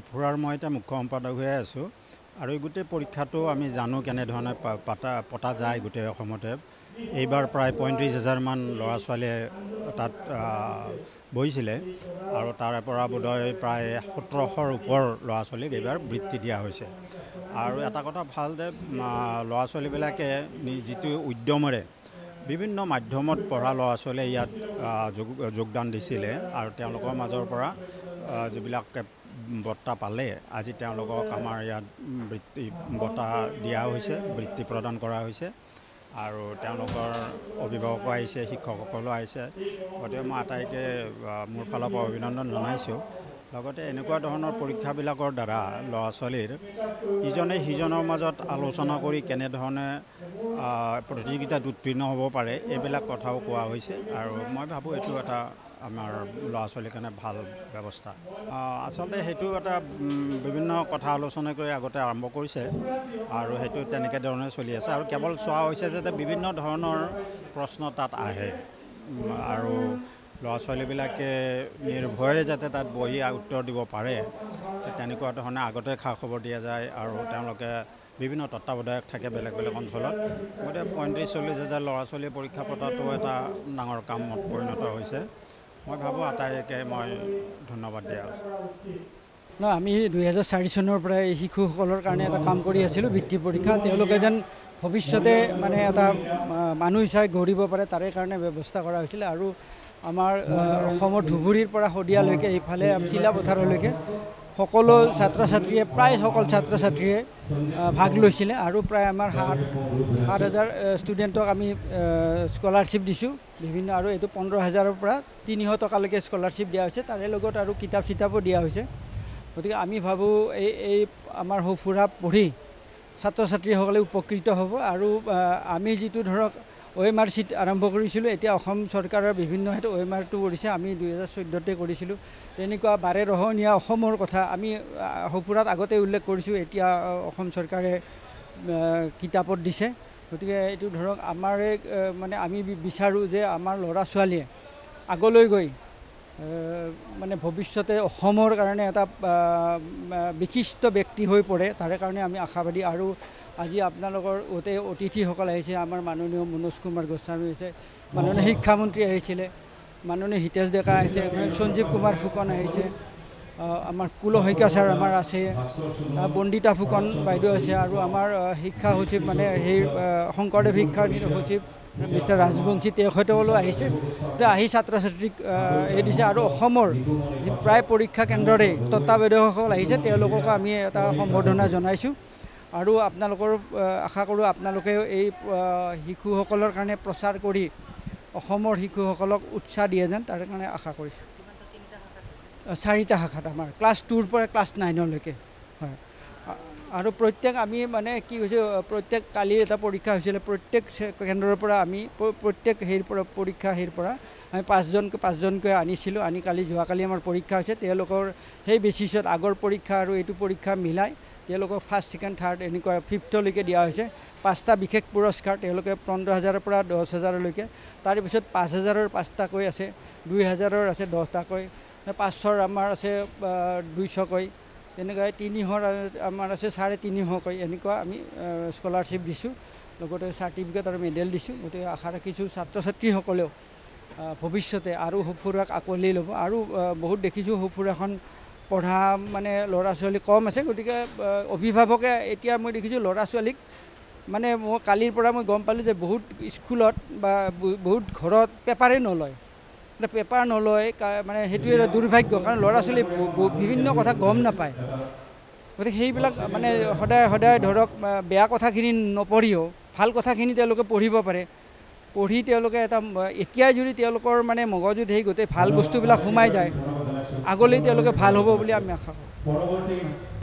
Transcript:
ফুৰাৰ মই এতিয়া মুখ্য সম্পাদক হৈ আছোঁ আৰু এই গোটেই পৰীক্ষাটো আমি জানো কেনেধৰণে পতা যায় গোটেই অসমতে। এইবাৰ প্ৰায় 35,000 মান ল'ৰা ছোৱালীয়ে তাত বহিছিলে আৰু তাৰে পৰা বোধহয় প্ৰায় 1700ৰ ওপৰ ল'ৰা ছোৱালীক এইবাৰ বৃত্তি দিয়া হৈছে। আৰু এটা কথা ভাল যে ল'ৰা ছোৱালীবিলাকে যিটো উদ্যমেৰে বিভিন্ন মাধ্যমত পঢ়া ল'ৰা ছোৱালীয়ে ইয়াত যোগদান দিছিলে আৰু তেওঁলোকৰ মাজৰ পৰা যিবিলাক বঁটা পালে আজি তেওঁলোকক আমাৰ ইয়াত বৃত্তি বঁটা দিয়া হৈছে, বৃত্তি প্ৰদান কৰা হৈছে আৰু তেওঁলোকৰ অভিভাৱকো আহিছে, শিক্ষকসকলো আহিছে। গতিকে মই আটাইকে মোৰ ফালৰ পৰা অভিনন্দন জনাইছোঁ। লগতে এনেকুৱা ধৰণৰ পৰীক্ষাবিলাকৰ দ্বাৰা ল'ৰা ছোৱালীৰ ইজনে সিজনৰ মাজত আলোচনা কৰি কেনেধৰণে প্ৰতিযোগিতাত উত্তীৰ্ণ হ'ব পাৰে এইবিলাক কথাও কোৱা হৈছে আৰু মই ভাবোঁ এইটো এটা আমাৰ ল'ৰা ছোৱালীৰ কাৰণে ভাল ব্যৱস্থা। আচলতে সেইটো এটা বিভিন্ন কথা আলোচনা কৰি আগতে আৰম্ভ কৰিছে আৰু সেইটো তেনেকৈ ধৰণে চলি আছে আৰু কেৱল চোৱা হৈছে যে বিভিন্ন ধৰণৰ প্ৰশ্ন তাত আহে আৰু ল'ৰা ছোৱালীবিলাকে নিৰ্ভয়ে যাতে তাত বহি উত্তৰ দিব পাৰে তেনেকুৱা ধৰণে আগতে খা খবৰ দিয়া যায় আৰু তেওঁলোকে বিভিন্ন তত্ত্বাৱধায়ক থাকে বেলেগ বেলেগ অঞ্চলত। গতিকে 35-40 হাজাৰ ল'ৰা ছোৱালীয়ে পৰীক্ষা পতাটো এটা ডাঙৰ কামত পৰিণত হৈছে। মই ভাবোঁ আটাইকে মই ধন্যবাদ দিয়া হৈছে। আমি 2004 চনৰ পৰাই শিশুসকলৰ কাৰণে এটা কাম কৰি আছিলোঁ, বৃত্তি পৰীক্ষা। তেওঁলোকে যেন ভৱিষ্যতে মানে এটা মানুহ হিচাপে গঢ়িব পাৰে তাৰে কাৰণে ব্যৱস্থা কৰা হৈছিলে আৰু আমাৰ অসমৰ ধুবুৰীৰ পৰা শদিয়ালৈকে এইফালে চিলাপথাৰলৈকে সকলো ছাত্ৰ ছাত্ৰীয়ে প্ৰায় সকলো ছাত্ৰ ছাত্ৰীয়ে ভাগ লৈছিলে আৰু প্ৰায় আমাৰ 7,000 ষ্টুডেণ্টক আমি স্কলাৰশ্বিপ দিছোঁ বিভিন্ন আৰু এইটো 15,000ৰ পৰা 300 টকালৈকে স্কলাৰশ্বিপ দিয়া হৈছে। তাৰে লগত আৰু কিতাপ চিতাপো দিয়া হৈছে। গতিকে আমি ভাবোঁ এই আমাৰ সঁফুৰা পঢ়ি ছাত্ৰ ছাত্ৰীসকলে উপকৃত হ'ব আৰু আমি যিটো ধৰক OMR চিট আৰম্ভ কৰিছিলোঁ, এতিয়া অসম চৰকাৰৰ বিভিন্ন হেতু OMRটো কৰিছে। আমি 2014তে কৰিছিলোঁ। তেনেকুৱা বাৰেৰহণীয়া অসমৰ কথা আমি সঁফুৰাত আগতে উল্লেখ কৰিছোঁ, এতিয়া অসম চৰকাৰে কিতাপত দিছে। গতিকে এইটো ধৰক আমাৰে মানে আমি বিচাৰোঁ যে আমাৰ ল'ৰা ছোৱালীয়ে আগলৈ গৈ মানে ভৱিষ্যতে অসমৰ কাৰণে এটা বিশিষ্ট ব্যক্তি হৈ পৰে তাৰে কাৰণে আমি আশাবাদী। আৰু আজি আপোনালোকৰ গোটেই অতিথিসকল আহিছে, আমাৰ মাননীয় মনোজ কুমাৰ গোস্বামী আহিছে, মাননীয় শিক্ষামন্ত্ৰী আহিছিলে, মাননীয় হিতেশ ডেকা আহিছে, সঞ্জীৱ কুমাৰ ফুকন আহিছে, আমাৰ কুলশইকীয়া ছাৰ আমাৰ আছে, তাৰ বন্দিতা ফুকন বাইদেউ আছে আৰু আমাৰ শিক্ষা সচিব মানে সেই শংকৰদেৱ শিক্ষা সচিব মিষ্টাৰ ৰাজবংশী তেখেতসকলো আহিছে। আহি ছাত্ৰ ছাত্ৰীক এই দিছে আৰু অসমৰ প্ৰায় পৰীক্ষা কেন্দ্ৰৰে তত্ত্বাৱধায়কসকল আহিছে, তেওঁলোককো আমি এটা সম্বৰ্ধনা জনাইছোঁ আৰু আপোনালোকৰ আশা কৰোঁ আপোনালোকে এই শিশুসকলৰ কাৰণে প্ৰচাৰ কৰি অসমৰ শিশুসকলক উৎসাহ দিয়ে যেন তাৰ কাৰণে আশা কৰিছোঁ। 4টা শাখাত আমাৰ ক্লাছ 2ৰ পৰা ক্লাছ 9লৈকে হয়। আৰু প্ৰত্যেক আমি মানে কি হৈছে, প্ৰত্যেক কালি এটা পৰীক্ষা হৈছিলে, প্ৰত্যেক কেন্দ্ৰৰ পৰা আমি প্ৰত্যেক হেৰিৰ পৰা পৰীক্ষা হেৰিৰ পৰা আমি পাঁচজনকৈ আনিছিলোঁ। আনি যোৱাকালি আমাৰ পৰীক্ষা হৈছে। তেওঁলোকৰ সেই বেচিছত আগৰ পৰীক্ষা আৰু এইটো পৰীক্ষা মিলাই তেওঁলোকক 1st, 2nd, 3rd এনেকুৱা 5thলৈকে দিয়া হৈছে। 5টা বিশেষ পুৰস্কাৰ, তেওঁলোকে 15,000ৰ পৰা 10,000লৈকে। তাৰপিছত 5,000ৰ 5টাকৈ আছে, 2,000ৰ আছে 10টাকৈ, 500ৰ আমাৰ আছে 200কৈ, তেনেকৈ 300ৰ আমাৰ আছে 350কৈ, এনেকুৱা আমি স্কলাৰশ্বিপ দিছোঁ। লগতে চাৰ্টিফিকেট আৰু মেডেল দিছোঁ। গতিকে আশা ৰাখিছোঁ ছাত্ৰ ছাত্ৰীসকলেও ভৱিষ্যতে আৰু সঁফুৰাক আঁকোৱালি ল'ব। আৰু বহুত দেখিছোঁ সঁফুৰাখন পঢ়া মানে ল'ৰা ছোৱালী কম আছে। গতিকে অভিভাৱকে এতিয়া মই দেখিছোঁ ল'ৰা ছোৱালীক মানে মই কালিৰ পৰা মই গম পালোঁ যে বহুত স্কুলত বা বহুত ঘৰত পেপাৰেই নলয়। পেপাৰ নলয় মানে সেইটোৱে এটা দুৰ্ভাগ্য, কাৰণ ল'ৰা ছোৱালী বিভিন্ন কথা গম নাপায়। গতিকে সেইবিলাক মানে সদায় ধৰক বেয়া কথাখিনি নপঢ়িও ভাল কথাখিনি তেওঁলোকে পঢ়িব পাৰে। পঢ়ি তেওঁলোকে এটা এতিয়াই যদি তেওঁলোকৰ মানে মগজুত সেই গোটেই ভাল বস্তুবিলাক সোমাই যায়, আগলৈ তেওঁলোকে ভাল হ'ব বুলি আমি আশা কৰোঁ।